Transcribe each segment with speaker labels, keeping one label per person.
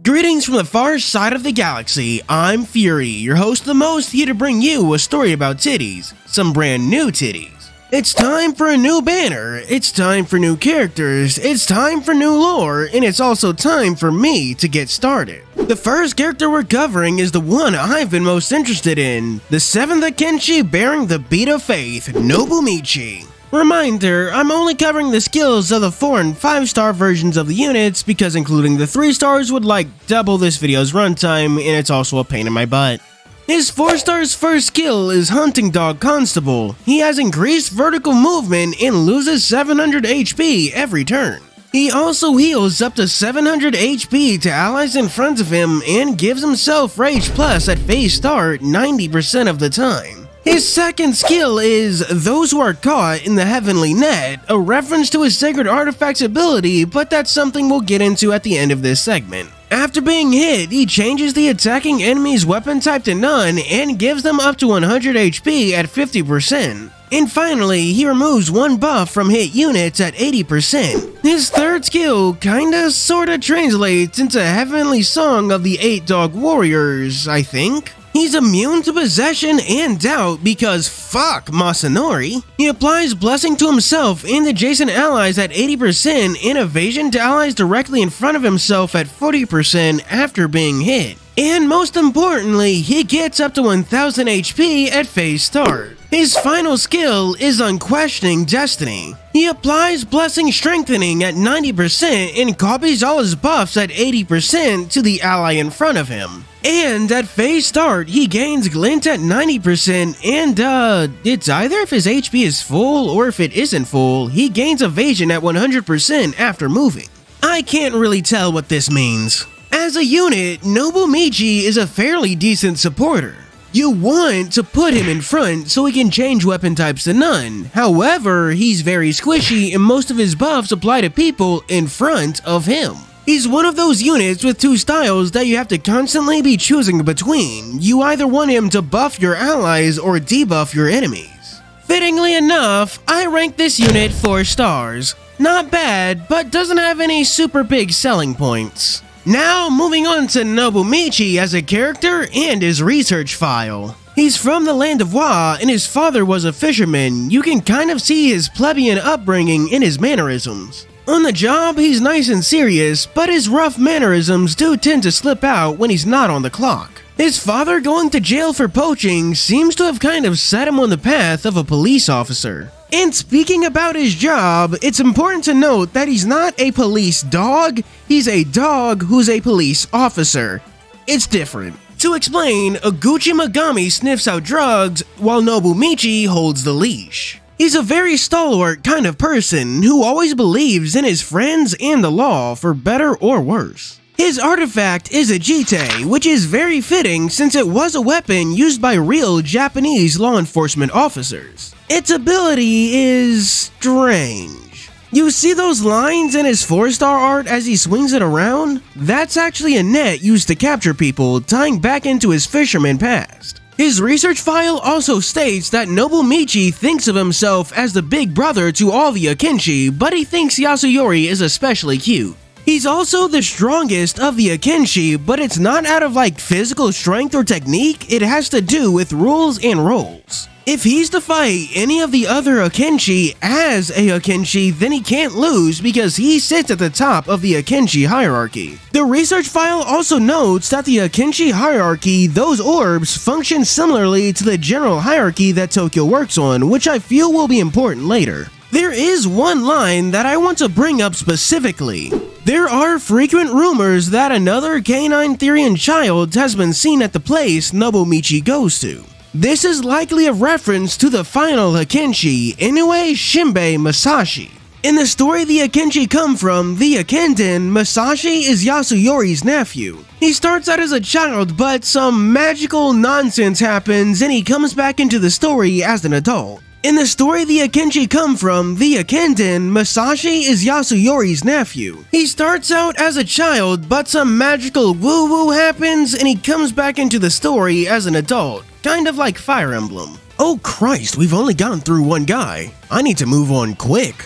Speaker 1: Greetings from the far side of the galaxy, I'm Fury, your host of the most, here to bring you a story about titties, some brand new titties. It's time for a new banner, it's time for new characters, it's time for new lore, and it's also time for me to get started. The first character we're covering is the one I've been most interested in, the 7th Akenshi bearing the beat of faith, Nobumichi. Reminder, I'm only covering the skills of the 4 and 5 star versions of the units because including the 3 stars would like double this video's runtime, and it's also a pain in my butt. His 4 star's first skill is Hunting Dog Constable. He has increased vertical movement and loses 700 HP every turn. He also heals up to 700 HP to allies in front of him and gives himself Rage Plus at phase start 90% of the time. His second skill is Those Who Are Caught in the Heavenly Net, a reference to his Sacred Artifacts ability, but that's something we'll get into at the end of this segment. After being hit, he changes the attacking enemy's weapon type to none and gives them up to 100 HP at 50%. And finally, he removes one buff from hit units at 80%. His third skill kinda sorta translates into Heavenly Song of the 8 Dog Warriors, I think. He's immune to possession and doubt because fuck Masanori. He applies blessing to himself and adjacent allies at 80% and evasion to allies directly in front of himself at 40% after being hit. And most importantly, he gets up to 1000 HP at phase start. His final skill is Unquestioning Destiny. He applies Blessing Strengthening at 90% and copies all his buffs at 80% to the ally in front of him. And at phase start, he gains Glint at 90% and it's either if his HP is full or if it isn't full, he gains Evasion at 100% after moving. I can't really tell what this means. As a unit, Nobumichi is a fairly decent supporter. You want to put him in front so he can change weapon types to none. However, he's very squishy and most of his buffs apply to people in front of him. He's one of those units with 2 styles that you have to constantly be choosing between. You either want him to buff your allies or debuff your enemies. Fittingly enough, I rank this unit 4 stars. Not bad, but doesn't have any super big selling points. Now, moving on to Nobumichi as a character and his research file. He's from the land of Wa and his father was a fisherman. You can kind of see his plebeian upbringing in his mannerisms. On the job, he's nice and serious, but his rough mannerisms do tend to slip out when he's not on the clock. His father going to jail for poaching seems to have kind of set him on the path of a police officer. And speaking about his job, it's important to note that he's not a police dog, he's a dog who's a police officer. It's different. To explain, Oguchi Megami sniffs out drugs while Nobumichi holds the leash. He's a very stalwart kind of person who always believes in his friends and the law for better or worse. His artifact is a jite, which is very fitting since it was a weapon used by real Japanese law enforcement officers. Its ability is strange. You see those lines in his 4-star art as he swings it around? That's actually a net used to capture people, tying back into his fisherman past. His research file also states that Nobumichi thinks of himself as the big brother to all the Akenshi, but he thinks Yasuyori is especially cute. He's also the strongest of the Akenshi, but it's not out of like physical strength or technique, it has to do with rules and roles. If he's to fight any of the other Akenshi as a Akenshi, then he can't lose because he sits at the top of the Akenshi hierarchy. The research file also notes that the Akenshi hierarchy, those orbs, function similarly to the general hierarchy that Tokyo works on, which I feel will be important later. There is one line that I want to bring up specifically. There are frequent rumors that another canine Therian child has been seen at the place Nobumichi goes to. This is likely a reference to the final Akenshi, Inoue Shinbei Masashi. In the story the Akenshi come from, the Akenden, Masashi is Yasuyori's nephew. He starts out as a child, but some magical nonsense happens and he comes back into the story as an adult. In the story the Akenshi come from, the Akenden, Masashi is Yasuyori's nephew. He starts out as a child, but some magical woo-woo happens and he comes back into the story as an adult. Kind of like Fire Emblem. Oh Christ, we've only gotten through one guy. I need to move on quick.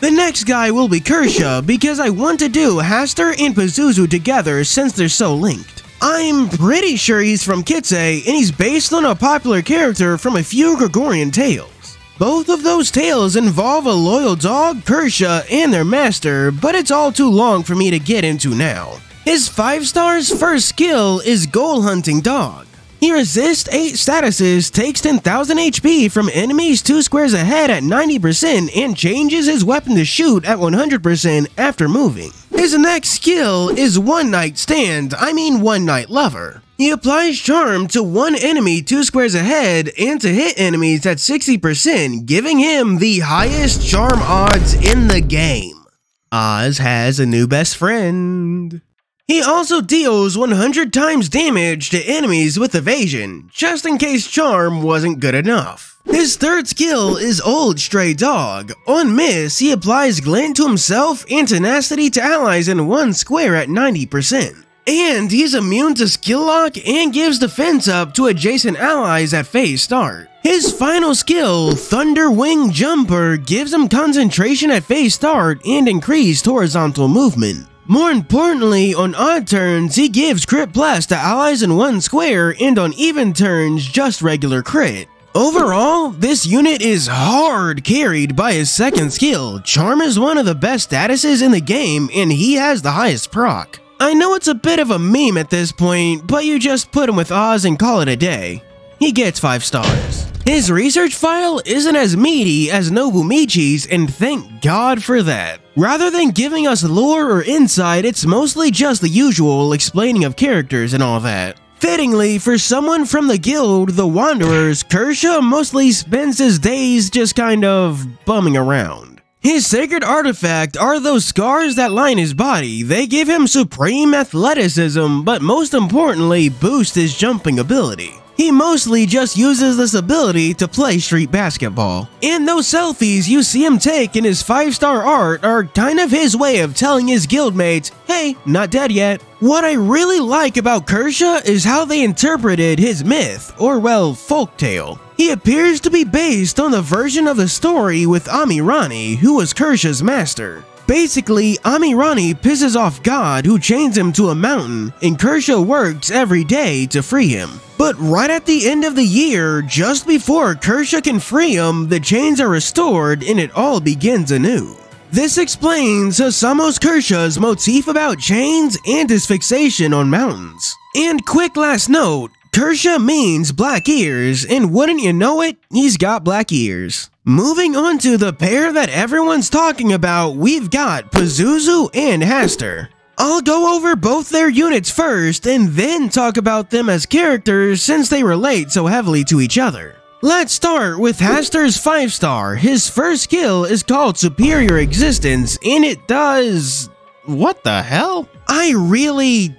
Speaker 1: The next guy will be Kersha because I want to do Haster and Pazuzu together since they're so linked. I'm pretty sure he's from Kitse and he's based on a popular character from a few Gregorian tales. Both of those tales involve a loyal dog, Kersha, and their master, but it's all too long for me to get into now. His 5-star's first skill is Goal Hunting Dog. He resists 8 statuses, takes 10,000 HP from enemies 2 squares ahead at 90% and changes his weapon to shoot at 100% after moving. His next skill is One Night Lover. He applies Charm to one enemy 2 squares ahead and to hit enemies at 60%, giving him the highest charm odds in the game. Oz has a new best friend. He also deals 100 times damage to enemies with evasion, just in case Charm wasn't good enough. His third skill is Old Stray Dog. On miss, he applies Glint to himself and Tenacity to allies in one square at 90%. And he's immune to Skill Lock and gives defense up to adjacent allies at phase start. His final skill, Thunder Wing Jumper, gives him concentration at phase start and increased horizontal movement. More importantly, on odd turns, he gives crit plus to allies in one square, and on even turns, just regular crit. Overall, this unit is hard carried by his second skill. Charm is one of the best statuses in the game, and he has the highest proc. I know it's a bit of a meme at this point, but you just put him with Oz and call it a day. He gets 5 stars. His research file isn't as meaty as Nobumichi's, and thank God for that. Rather than giving us lore or insight, it's mostly just the usual explaining of characters and all that. Fittingly, for someone from the guild, the Wanderers, Kersha mostly spends his days just kind of bumming around. His sacred artifact are those scars that line his body. They give him supreme athleticism, but most importantly, boost his jumping ability. He mostly just uses this ability to play street basketball. And those selfies you see him take in his 5-star art are kind of his way of telling his guildmates, hey, not dead yet. What I really like about Kersha is how they interpreted his myth, or well, folktale. He appears to be based on the version of the story with Amirani, who was Kersha's master. Basically, Amirani pisses off God who chains him to a mountain, and Kersha works every day to free him. But right at the end of the year, just before Kersha can free him, the chains are restored and it all begins anew. This explains HOUSAMO's Kersha's motif about chains and his fixation on mountains. And quick last note, Kersha means black ears, and wouldn't you know it, he's got black ears. Moving on to the pair that everyone's talking about, we've got Pazuzu and Haster. I'll go over both their units first and then talk about them as characters since they relate so heavily to each other. Let's start with Haster's 5-star. His first skill is called Superior Existence, and it does... what the hell? I really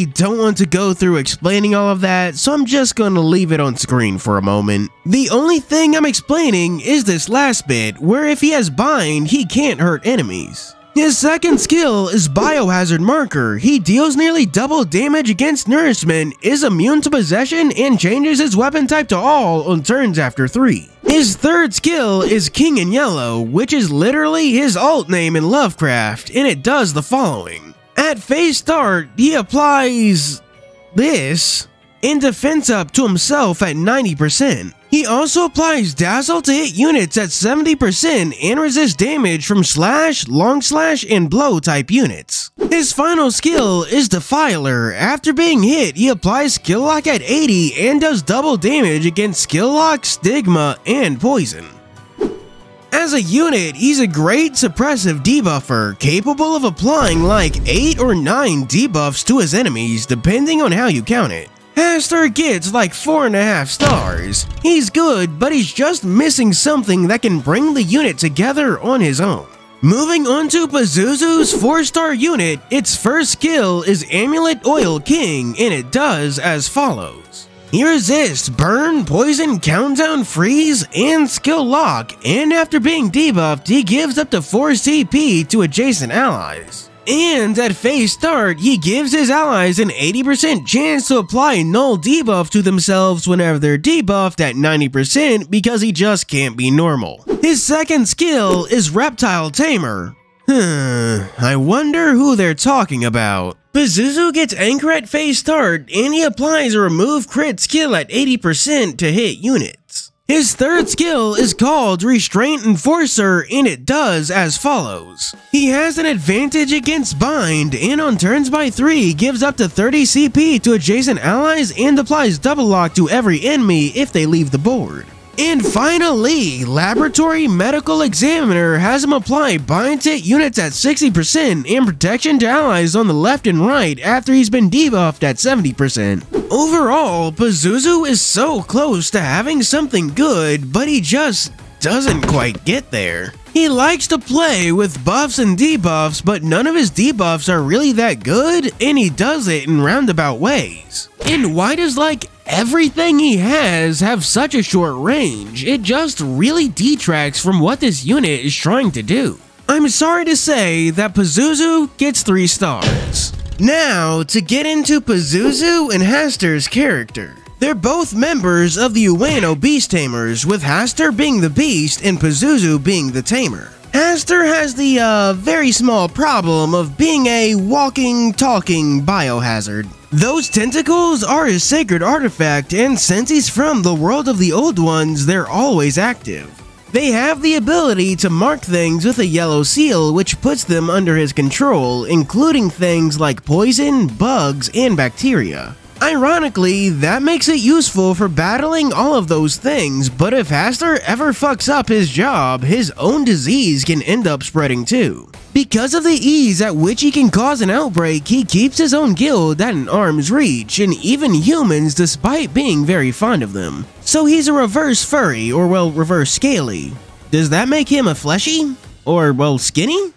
Speaker 1: don't want to go through explaining all of that, so I'm just gonna leave it on screen for a moment. The only thing I'm explaining is this last bit, where if he has Bind, he can't hurt enemies. His second skill is Biohazard Marker. He deals nearly double damage against nourishment, is immune to possession, and changes his weapon type to all on turns after 3. His third skill is King in Yellow, which is literally his alt name in Lovecraft, and it does the following. At phase start, he applies this and defense up to himself at 90%. He also applies Dazzle to hit units at 70% and resists damage from Slash, Long Slash, and Blow type units. His final skill is Defiler. After being hit, he applies Skill Lock at 80 and does double damage against Skill Lock, Stigma, and Poison. As a unit, he's a great suppressive debuffer, capable of applying like 8 or 9 debuffs to his enemies depending on how you count it. Haster gets like 4.5 stars. He's good, but he's just missing something that can bring the unit together on his own. Moving on to Pazuzu's 4-star unit, its first skill is Amulet Oil King, and it does as follows. He resists Burn, Poison, Countdown, Freeze, and Skill Lock, and after being debuffed, he gives up to 4 CP to adjacent allies. And at phase start, he gives his allies an 80% chance to apply null debuff to themselves whenever they're debuffed at 90% because he just can't be normal. His second skill is Reptile Tamer. I wonder who they're talking about. Pazuzu gets Anchor at phase start, and he applies a remove crit skill at 80% to hit units. His third skill is called Restraint Enforcer, and it does as follows. He has an advantage against Bind, and on turns by 3 gives up to 30 CP to adjacent allies and applies double lock to every enemy if they leave the board. And finally, Laboratory Medical Examiner has him apply bind to units at 60% and protection to allies on the left and right after he's been debuffed at 70%. Overall, Pazuzu is so close to having something good, but he just doesn't quite get there. He likes to play with buffs and debuffs, but none of his debuffs are really that good, and he does it in roundabout ways. And why does everything he has have such a short range? It just really detracts from what this unit is trying to do. I'm sorry to say that Pazuzu gets 3 stars. Now, to get into Pazuzu and Haster's character. They're both members of the Ueno Beast Tamers, with Haster being the beast and Pazuzu being the tamer. Haster has the very small problem of being a walking, talking biohazard. Those tentacles are his sacred artifact, and since he's from the world of the old ones, they're always active. They have the ability to mark things with a yellow seal, which puts them under his control, including things like poison, bugs, and bacteria. Ironically, that makes it useful for battling all of those things, but if Haster ever fucks up his job, his own disease can end up spreading too. Because of the ease at which he can cause an outbreak, he keeps his own guild at an arm's reach, and even humans despite being very fond of them. So he's a reverse furry, or reverse scaly. Does that make him a fleshy? Or, skinny?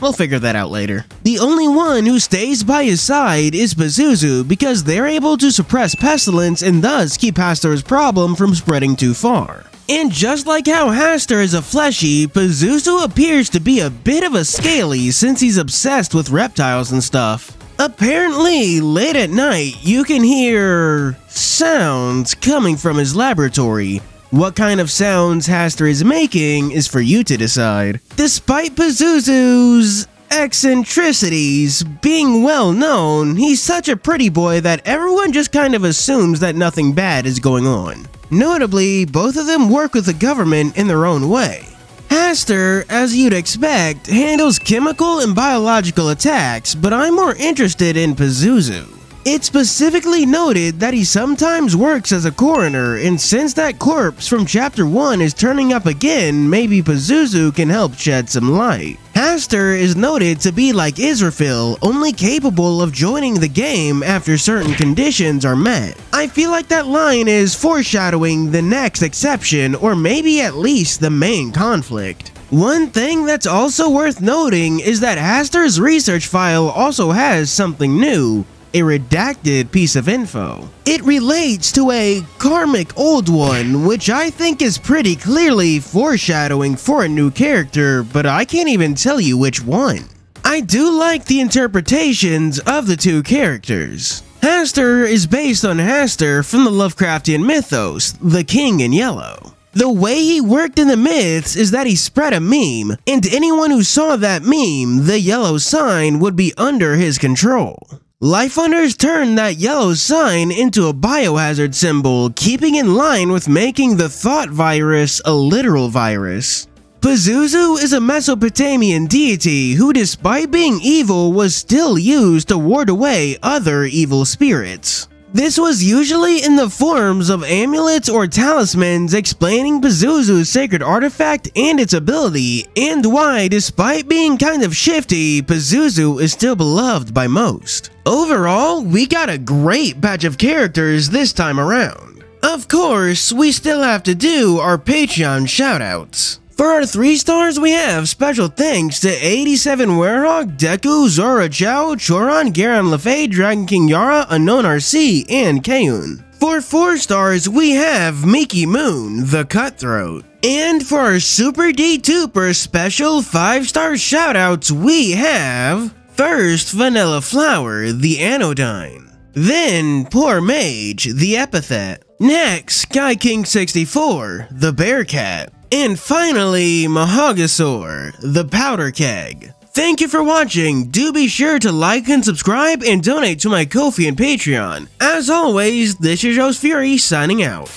Speaker 1: We'll figure that out later. The only one who stays by his side is Pazuzu because they're able to suppress pestilence and thus keep Haster's problem from spreading too far. And just like how Haster is a fleshy, Pazuzu appears to be a bit of a scaly since he's obsessed with reptiles and stuff. Apparently, late at night, you can hear sounds coming from his laboratory. What kind of sounds Haster is making is for you to decide. Despite Pazuzu's eccentricities being well known, he's such a pretty boy that everyone just kind of assumes that nothing bad is going on. Notably, both of them work with the government in their own way. Haster, as you'd expect, handles chemical and biological attacks, but I'm more interested in Pazuzu. It's specifically noted that he sometimes works as a coroner, and since that corpse from Chapter 1 is turning up again, maybe Pazuzu can help shed some light. Haster is noted to be like Israfil, only capable of joining the game after certain conditions are met. I feel like that line is foreshadowing the next exception, or maybe at least the main conflict. One thing that's also worth noting is that Haster's research file also has something new. A redacted piece of info. It relates to a karmic old one, which I think is pretty clearly foreshadowing for a new character, but I can't even tell you which one. I do like the interpretations of the two characters. Haster is based on Haster from the Lovecraftian mythos, the King in Yellow. The way he worked in the myths is that he spread a meme, and anyone who saw that meme, the yellow sign, would be under his control. Life Hunters turned that yellow sign into a biohazard symbol, keeping in line with making the thought virus a literal virus. Pazuzu is a Mesopotamian deity who, despite being evil, was still used to ward away other evil spirits. This was usually in the forms of amulets or talismans explaining Pazuzu's sacred artifact and its ability, and why, despite being kind of shifty, Pazuzu is still beloved by most. Overall, we got a great batch of characters this time around. Of course, we still have to do our Patreon shoutouts. For our 3 stars, we have special thanks to 87 Werehog, Deku, Zora Chao, Choron, Garon Lefay, Dragon King Yara, Unknown RC, and Kayun. For 4 stars, we have Miki Moon, the Cutthroat. And for our Super D Tuper special 5-star shoutouts, we have First, Vanilla Flower, the Anodyne. Then, Poor Mage, the Epithet. Next, Sky King 64, the Bearcat. And finally, Mahaugasaur, the Powder Keg. Thank you for watching. Do be sure to like and subscribe and donate to my Ko-fi and Patreon. As always, this is your host Fury signing out.